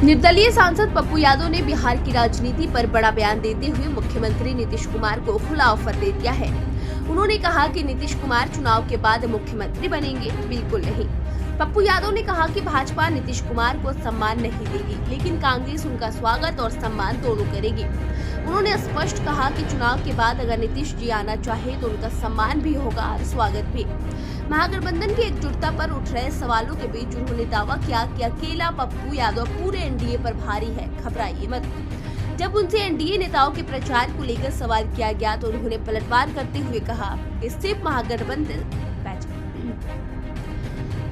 निर्दलीय सांसद पप्पू यादव ने बिहार की राजनीति पर बड़ा बयान देते हुए मुख्यमंत्री नीतीश कुमार को खुला ऑफर दे दिया है। उन्होंने कहा कि नीतीश कुमार चुनाव के बाद मुख्यमंत्री बनेंगे, बिल्कुल नहीं। पप्पू यादव ने कहा कि भाजपा नीतीश कुमार को सम्मान नहीं देगी, लेकिन कांग्रेस उनका स्वागत और सम्मान दोनों करेगी। उन्होंने स्पष्ट कहा कि चुनाव के बाद अगर नीतीश जी आना चाहे तो उनका सम्मान भी होगा और स्वागत भी। महागठबंधन की एकजुटता पर उठ रहे सवालों के बीच उन्होंने दावा किया कि अकेला पप्पू यादव पूरे एनडीए पर भारी है, घबराइए मत। जब उनसे एनडीए नेताओं के प्रचार को लेकर सवाल किया गया तो उन्होंने पलटवार करते हुए कहा कि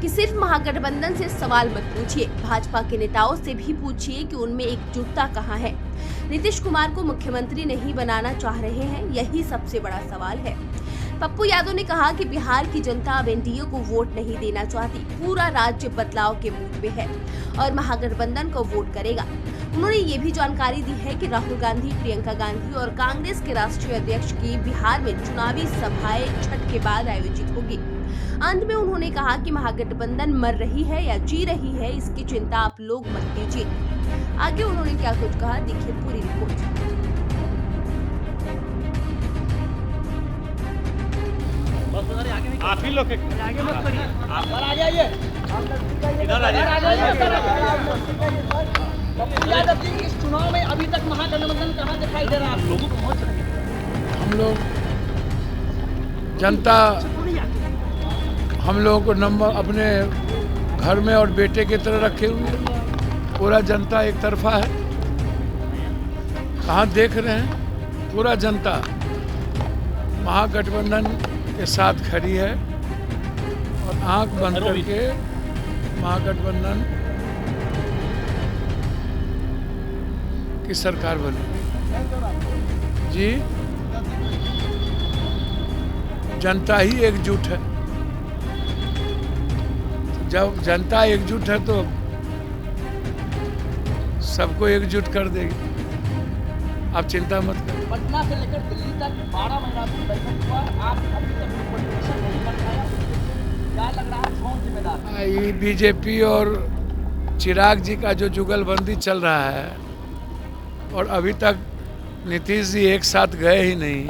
सिर्फ महागठबंधन से सवाल मत पूछिए, भाजपा के नेताओं से भी पूछिए कि उनमें एकजुटता कहाँ है। नीतीश कुमार को मुख्यमंत्री नहीं बनाना चाह रहे हैं, यही सबसे बड़ा सवाल है। पप्पू यादव ने कहा कि बिहार की जनता अब एनडीए को वोट नहीं देना चाहती, पूरा राज्य बदलाव के मूड में है और महागठबंधन को वोट करेगा। उन्होंने ये भी जानकारी दी है कि राहुल गांधी, प्रियंका गांधी और कांग्रेस के राष्ट्रीय अध्यक्ष की बिहार में चुनावी सभाएं छठ के बाद आयोजित होगी। अंत में उन्होंने कहा कि महागठबंधन मर रही है या जी रही है, इसकी चिंता आप लोग मत कीजिए। आगे उन्होंने क्या कुछ कहा, देखिए पूरी रिपोर्ट। आप ही लोग आगे मत करिए, आप आगे आइए, इधर पप्पू यादव जी, इस चुनाव में अभी तक महागठबंधन कहाँ दिखाई दे रहा है? लोगों को बहुत हम लोग जनता हम लोगों को नंबर अपने घर में और बेटे की तरह रखे हुए हैं। पूरा जनता एक तरफा है, कहाँ देख रहे हैं, पूरा जनता महागठबंधन के साथ खड़ी है और आंख बंद करके महागठबंधन की सरकार बनेगी। जी, जनता ही एकजुट है। जब जनता एकजुट है तो सबको एकजुट कर देगी, आप चिंता मत करें। पटना से लेकर दिल्ली तक 12 महीना से बैठक हुआ, आप अभी तक कोऑर्डिनेशन नहीं कर पाया, क्या लग रहा है, कौन जिम्मेदार? ये बीजेपी और चिराग जी का जो जुगलबंदी चल रहा है और अभी तक नीतीश जी एक साथ गए ही नहीं,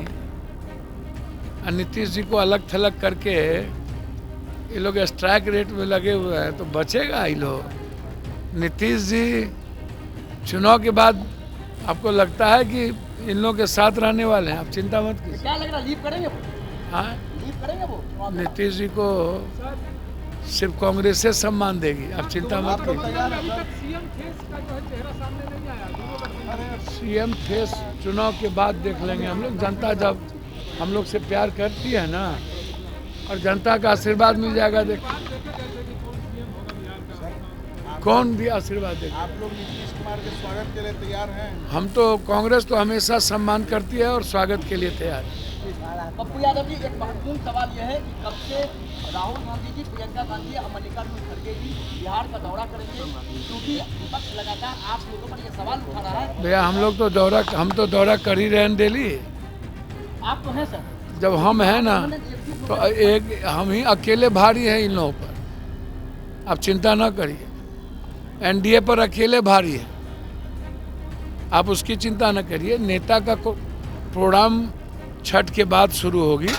और नीतीश जी को अलग थलग करके ये लोग स्ट्राइक रेट में लगे हुए हैं, तो बचेगा ये लोग। नीतीश जी चुनाव के बाद आपको लगता है कि इन लोगों के साथ रहने वाले हैं, आप चिंता मत कीजिए। क्या लग रहा है, लीव करेंगे वो? हाँ, लीव करेंगे वो? नीतीश जी को सिर्फ कांग्रेस से सम्मान देगी, आप चिंता मत कीजिए। सीएम फेस चुनाव के बाद देख लेंगे हम लोग। जनता जब हम लोग से प्यार करती है ना और जनता का आशीर्वाद मिल जाएगा, देख कौन भी आशीर्वाद देगा। आप लोग नीतीश कुमार के स्वागत के लिए तैयार हैं? हम तो कांग्रेस तो हमेशा सम्मान करती है और स्वागत के लिए तैयार है। पप्पू यादव जी, एक महत्वपूर्ण सवाल यह है कि कब से राहुल गांधी जी, प्रियंका गांधी और मल्लिकार्जुन खड़गे जी बिहार का दौरा करेंगे, क्योंकि विपक्ष लगातार आप लोगों पर यह सवाल उठा रहा है। भैया हम तो दौरा कर ही रहे हैं डेली। आप तो हैं सर, जब हम हैं ना तो एक हम ही अकेले भारी हैं इन लोगों पर, आप चिंता ना करिए। एनडीए पर अकेले भारी है, आप उसकी चिंता न करिए। नेता का प्रोग्राम छठ के बाद शुरू होगी,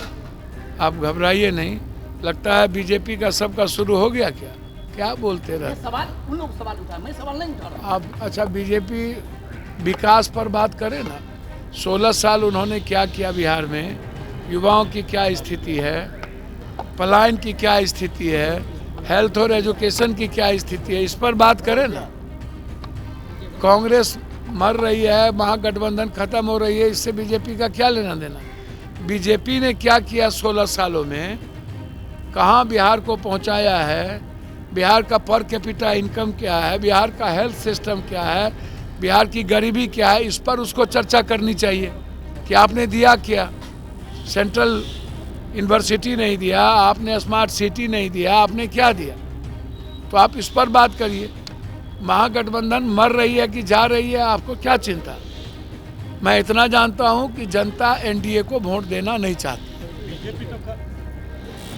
आप घबराइए नहीं। लगता है बीजेपी का सबका शुरू हो गया क्या? क्या बोलते रहे? सवाल उन लोग सवाल उठा, मैं सवाल नहीं उठा रहा। आप अच्छा, बीजेपी विकास पर बात करें ना। 16 साल उन्होंने क्या किया बिहार में, युवाओं की क्या स्थिति है, पलायन की क्या स्थिति है, हेल्थ और एजुकेशन की क्या स्थिति है, इस पर बात करें ना। कांग्रेस मर रही है, महागठबंधन खत्म हो रही है, इससे बीजेपी का क्या लेना देना। बीजेपी ने क्या किया 16 सालों में, कहाँ बिहार को पहुंचाया है, बिहार का पर कैपिटा इनकम क्या है, बिहार का हेल्थ सिस्टम क्या है, बिहार की गरीबी क्या है, इस पर उसको चर्चा करनी चाहिए कि आपने दिया क्या। सेंट्रल यूनिवर्सिटी नहीं दिया आपने, स्मार्ट सिटी नहीं दिया आपने, क्या दिया? तो आप इस पर बात करिए। महागठबंधन मर रही है कि जा रही है, आपको क्या चिंता? मैं इतना जानता हूं कि जनता एनडीए को वोट देना नहीं चाहती।